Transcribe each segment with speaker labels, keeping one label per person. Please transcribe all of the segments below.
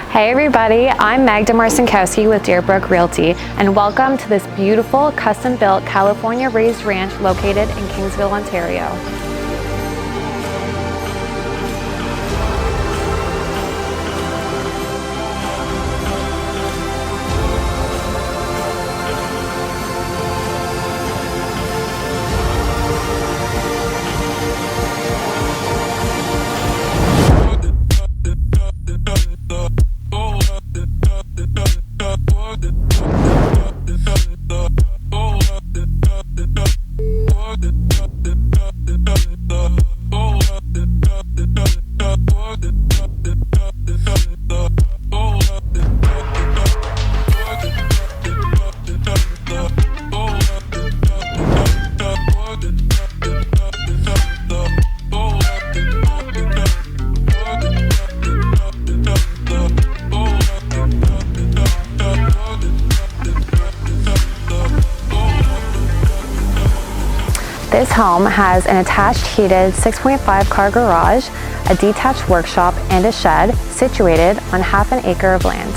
Speaker 1: Hey everybody, I'm Magda Marcinkowski with Deerbrook Realty, and welcome to this beautiful custom-built California raised ranch located in Kingsville, Ontario. This home has an attached heated 6.5 car garage, a detached workshop, and a shed situated on half an acre of land.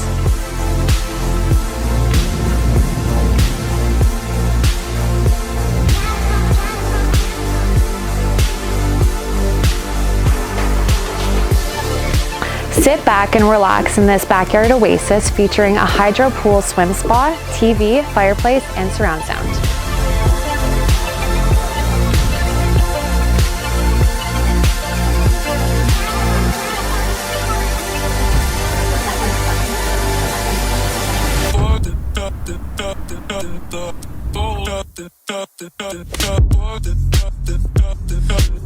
Speaker 1: Sit back and relax in this backyard oasis featuring a Hydropool Swim Spa, TV, fireplace, and surround sound.